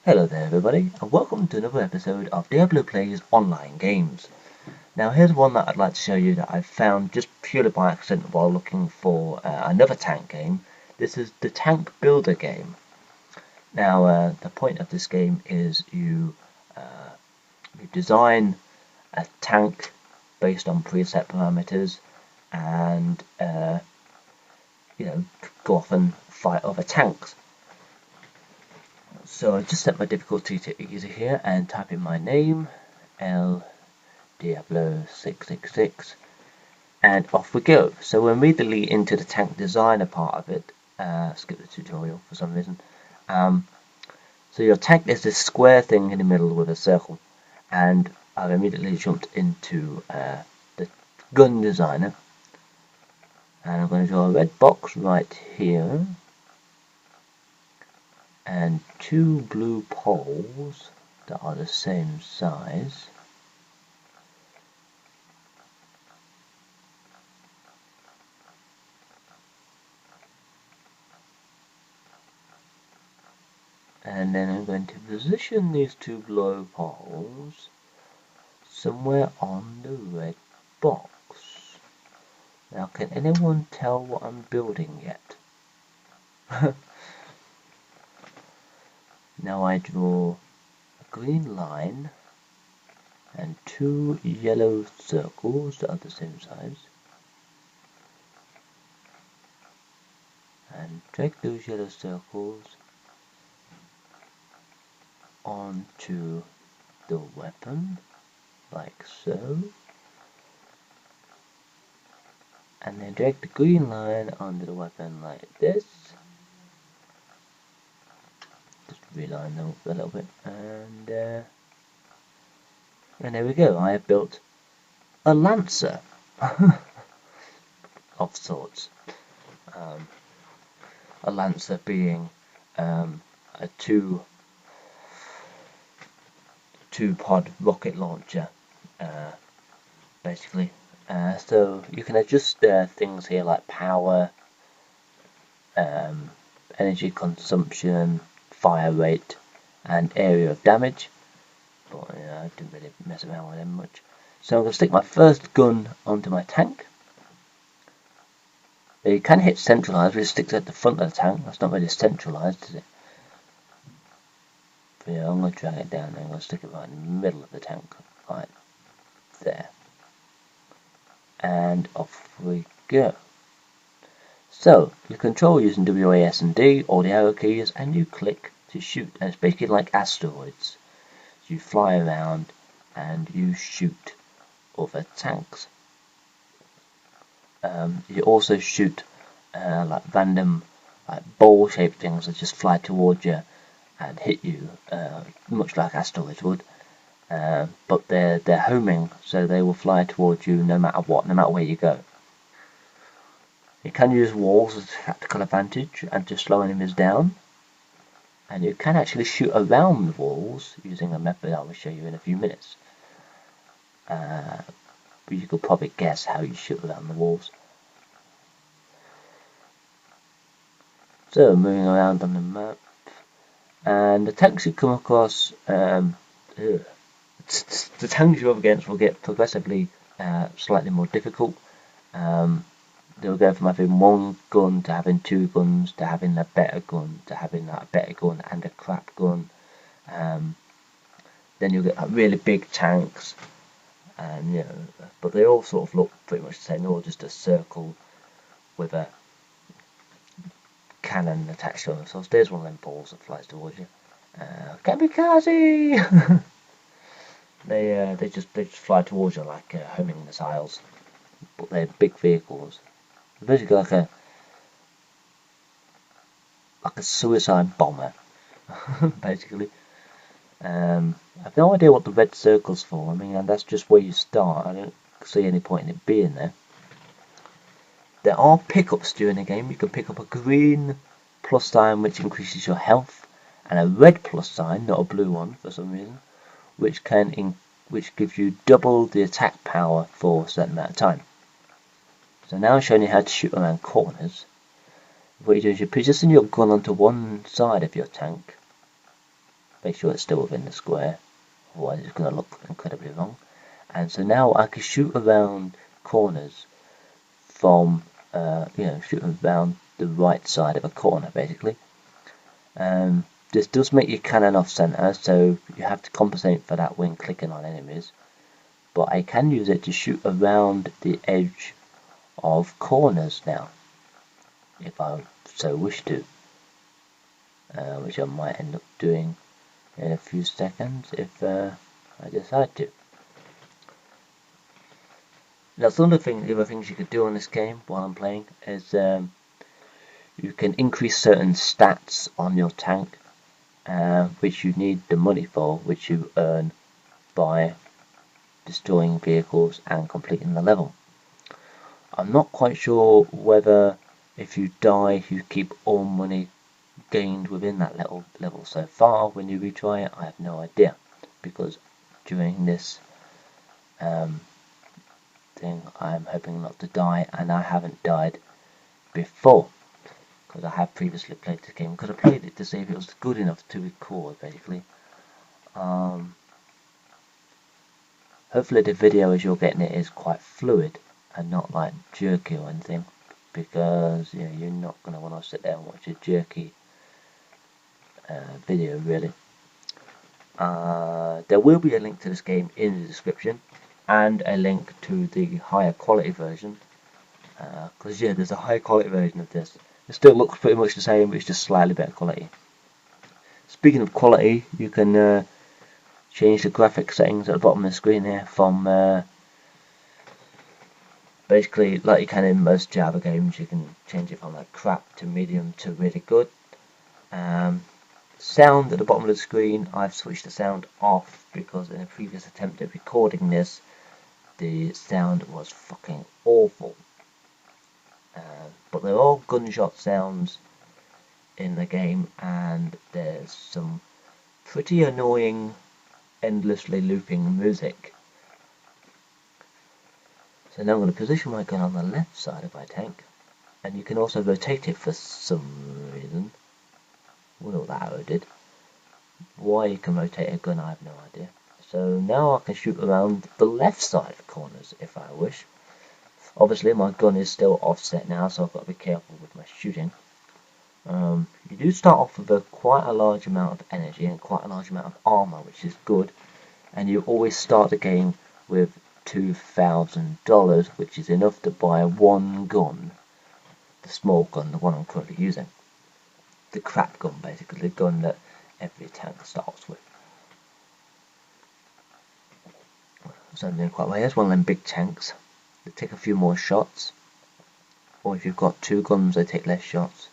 Hello there everybody, and welcome to another episode of Diablo Plays Online Games. Now here's one that I'd like to show you that I found just purely by accident while looking for another tank game. This is the Tank Builder game. Now the point of this game is you design a tank based on preset parameters and go off and fight other tanks. So I just set my difficulty to easy here and type in my name, L Diablo 666, and off we go. So we're immediately into the tank designer part of it. Skip the tutorial for some reason. So your tank is this square thing in the middle with a circle, and I've immediately jumped into the gun designer, and I'm going to draw a red box right here and two blue poles that are the same size. And then I'm going to position these two blue poles somewhere on the red box. Now, can anyone tell what I'm building yet? Now I draw a green line and two yellow circles that are the same size, and drag those yellow circles onto the weapon like so, and then drag the green line onto the weapon like this. Just realign them up a little bit, and there we go. I have built a lancer of sorts. A lancer being a two-pod rocket launcher, basically. So you can adjust things here like power, energy consumption, fire rate, and area of damage. But I didn't really mess around with them much. So I'm going to stick my first gun onto my tank. You can hit centralized, but it sticks at the front of the tank. That's not really centralized, is it? But yeah, I'm going to drag it down and I'm going to stick it right in the middle of the tank, right there. And off we go. So, you control using WAS and D, or the arrow keys, and you click to shoot. And it's basically like asteroids. So you fly around and you shoot other tanks. You also shoot like random ball-shaped things that just fly towards you and hit you, much like asteroids would. But they're homing, so they will fly towards you no matter what, no matter where you go. You can use walls as a tactical advantage and to slow enemies down. And you can actually shoot around the walls using a method I will show you in a few minutes. But you could probably guess how you shoot around the walls. So, moving around on the map. And the tanks you come across, the tanks you're up against will get progressively slightly more difficult. They'll go from having one gun to having two guns to having a better gun to having a better gun and a crap gun. Then you'll get really big tanks, and but they all sort of look pretty much the same. They're all just a circle with a cannon attached to them. So there's one of them balls that flies towards you. Kamikaze! they just fly towards you like homing missiles, but they're big vehicles. They're basically like a suicide bomber, basically. I've no idea what the red circle's for. I mean, that's just where you start. I don't see any point in it being there. There are pickups during the game. You can pick up a green plus sign, which increases your health, and a red plus sign, not a blue one for some reason, which gives you double the attack power for a certain amount of time. So now I'm showing you how to shoot around corners. What you do is you position your gun onto one side of your tank, Make sure it's still within the square, otherwise it's going to look incredibly wrong. And so now I can shoot around corners from, shoot around the right side of a corner, basically. This does make your cannon off center, so you have to compensate for that when clicking on enemies. But I can use it to shoot around the edge of corners now, if I so wish to, which I might end up doing in a few seconds if I decide to. Now, some of the other things you could do on this game while I'm playing is you can increase certain stats on your tank, which you need the money for, which you earn by destroying vehicles and completing the level. I'm not quite sure whether if you die you keep all money gained within that level so far when you retry it. I have no idea, because during this thing I'm hoping not to die, and I haven't died before because I have previously played this game, because I played it to see if it was good enough to record, basically. Hopefully the video as you're getting it is quite fluid and not like jerky or anything, because you're not going to want to sit there and watch a jerky video, really. There will be a link to this game in the description, and a link to the higher quality version, because there's a higher quality version of this. It still looks pretty much the same, but it's just slightly better quality. Speaking of quality, you can change the graphic settings at the bottom of the screen here from basically like you can in most Java games. You can change it from like crap to medium to really good. Sound at the bottom of the screen, I've switched the sound off because in a previous attempt at recording this, the sound was fucking awful. But they're all gunshot sounds in the game, and there's some pretty annoying endlessly looping music. So now I'm going to position my gun on the left side of my tank, and you can also rotate it for some reason. I wonder what that arrow did. Why you can rotate a gun, I have no idea. So now I can shoot around the left side of corners if I wish. Obviously my gun is still offset now, so I've got to be careful with my shooting. You do start off with quite a large amount of energy and quite a large amount of armor, which is good. And you always start the game with $2,000, which is enough to buy one gun. The small gun, the one I'm currently using. The crap gun, basically, the gun that every tank starts with. So I'm doing quite well. Here's one of them big tanks. They take a few more shots, or if you've got two guns they take less shots.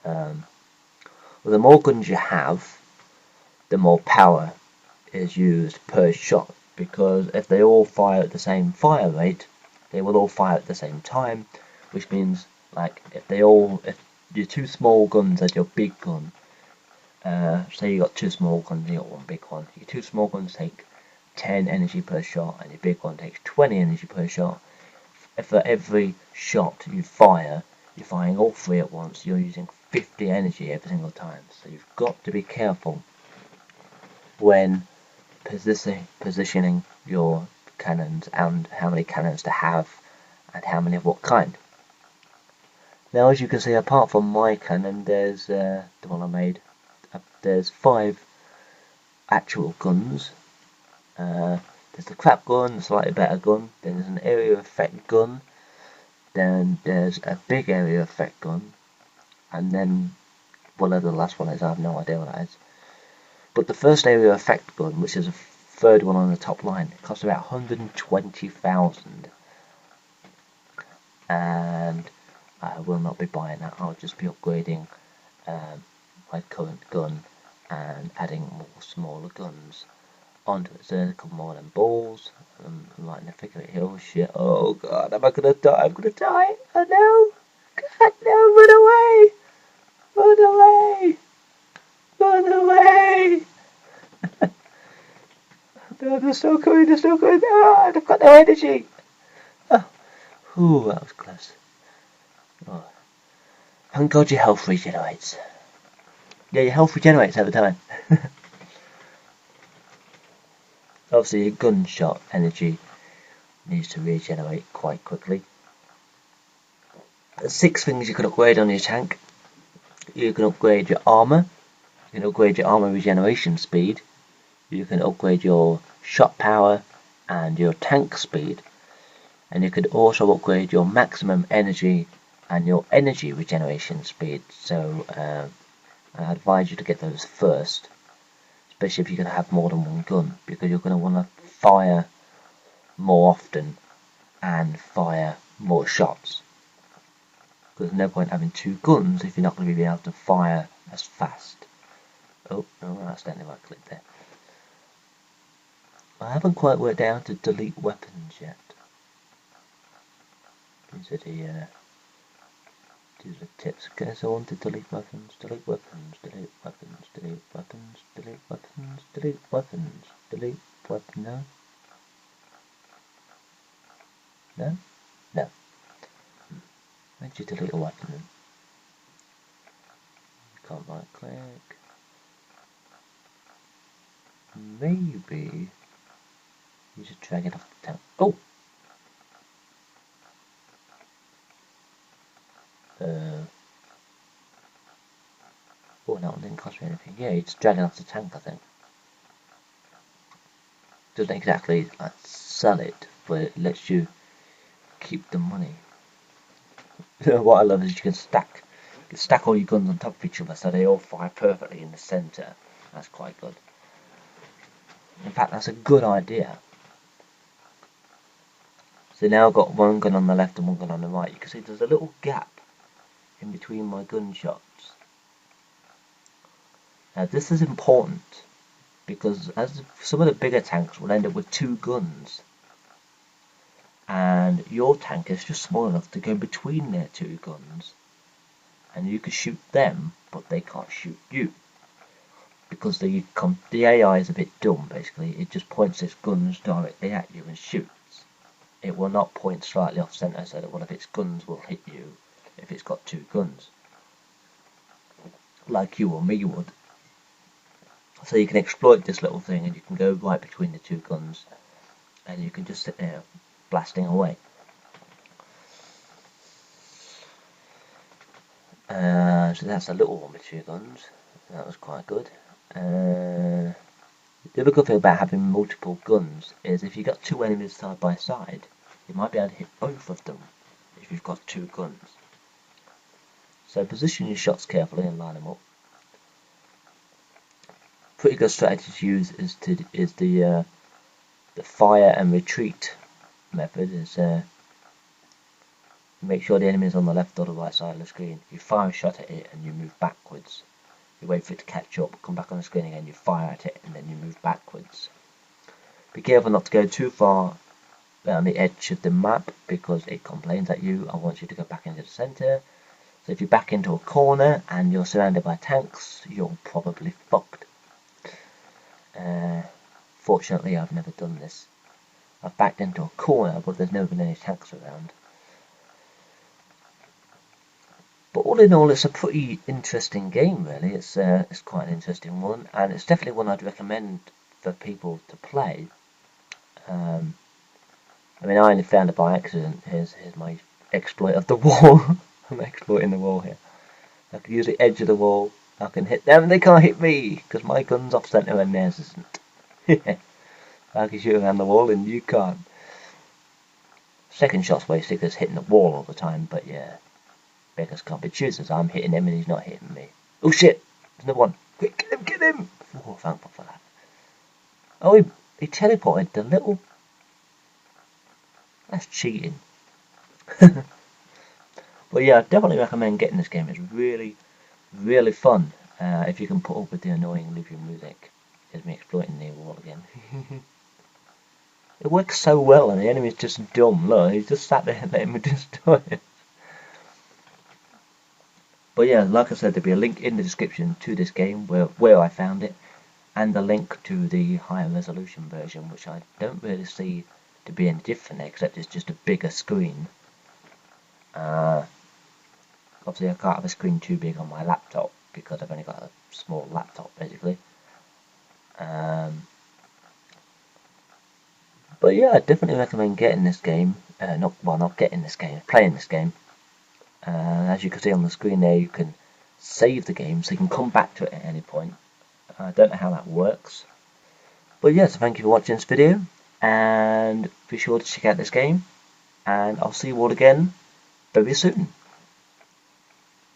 Well, the more guns you have, the more power is used per shot, because if they all fire at the same fire rate, they will all fire at the same time, which means like if your two small guns and your big gun, say you got two small guns, you got one big one, your two small guns take 10 energy per shot and your big one takes 20 energy per shot. If for every shot you fire, you're firing all three at once, you're using 50 energy every single time. So you've got to be careful when positioning your cannons, and how many cannons to have and how many of what kind. Now, as you can see, apart from my cannon, there's the one I made, there's 5 actual guns. There's the crap gun, the slightly better gun, then there's an area effect gun, then there's a big area effect gun, and then whatever the last one is, I have no idea what that is. But the first area effect gun, which is the third one on the top line, it costs about 120,000, and I will not be buying that. I'll just be upgrading my current gun and adding more smaller guns onto it. So there's a couple more of them balls. I'm right in the thick of it here. Oh shit, oh god, am I gonna die? I'm gonna die! Oh no! God no, run away! Run away! Run away! No, they're still coming, Ah, I've got no energy! Oh, ooh, that was close. Oh. Thank God your health regenerates. Yeah, your health regenerates over time. Obviously your gunshot energy needs to regenerate quite quickly. There's 6 things you can upgrade on your tank. You can upgrade your armor, you can upgrade your armor regeneration speed, you can upgrade your shot power and your tank speed, and you could also upgrade your maximum energy and your energy regeneration speed. So I advise you to get those first, especially if you're going to have more than one gun, because you're going to want to fire more often and fire more shots. Because there's no point having 2 guns if you're not going to be able to fire as fast. Oh, no, I accidentally right clicked there. I haven't quite worked out how to delete weapons yet. These are the tips. Okay, so I want to delete weapons, delete weapons, delete weapons, delete weapons, delete weapons, delete weapons, delete weapons. No? No? No. Where'd you delete a weapon then? You can't right click. Maybe you just drag it off the tank. Oh! Oh, that one didn't cost me anything. Yeah, you just drag it off the tank, I think. Doesn't exactly sell it, but it lets you keep the money. What I love is you can stack all your guns on top of each other so they all fire perfectly in the centre. That's quite good. In fact, that's a good idea. So now I've got one gun on the left and one gun on the right. You can see there's a little gap in between my gunshots. Now this is important because as some of the bigger tanks will end up with 2 guns, and your tank is just small enough to go between their 2 guns, and you can shoot them, but they can't shoot you because the AI is a bit dumb. Basically, it just points its guns directly at you and shoots. It will not point slightly off center so that one of its guns will hit you if it's got 2 guns, like you or me would. So you can exploit this little thing, and you can go right between the 2 guns, and you can just sit there blasting away. So that's a little one with 2 guns. That was quite good. The other good thing about having multiple guns is if you've got 2 enemies side by side, you might be able to hit both of them if you've got 2 guns. So position your shots carefully and line them up. Pretty good strategy to use is the fire and retreat method. Is make sure the enemy is on the left or the right side of the screen. You fire a shot at it and you move backwards. You wait for it to catch up, come back on the screen again, you fire at it and then you move backwards. Be careful not to go too far on the edge of the map because it complains at you and wants you to go back into the centre. So if you back into a corner and you're surrounded by tanks, you're probably fucked. Fortunately, I've never done this. I've backed into a corner, but there's never been any tanks around. But all in all, it's a pretty interesting game, really. It's quite an interesting one, and it's definitely one I'd recommend for people to play. I mean, I only found it by accident. Here's my exploit of the wall. I'm exploiting the wall here. I can use the edge of the wall. I can hit them, and they can't hit me because my gun's off center and theirs isn't. I can shoot around the wall, and you can't. Second shot's way sick as hitting the wall all the time, but yeah. Beggars can't be choosers. I'm hitting him and he's not hitting me. Oh shit! There's another one. Quick, get him! Oh, thank God for that. Oh, he teleported the little... That's cheating. But yeah, I definitely recommend getting this game. It's really, really fun. If you can put up with the annoying looping music. Here's me exploiting the wall again. It works so well and the enemy's just dumb. Look, he's just sat there letting me destroy it. But yeah, like I said, there'll be a link in the description to this game where I found it, and a link to the higher resolution version, which I don't really see to be any different except it's just a bigger screen. Obviously I can't have a screen too big on my laptop because I've only got a small laptop basically. But yeah, I definitely recommend getting this game. Not getting this game, playing this game. As you can see on the screen there, you can save the game, so you can come back to it at any point. I don't know how that works. But yeah, so thank you for watching this video, and be sure to check out this game, and I'll see you all again very soon.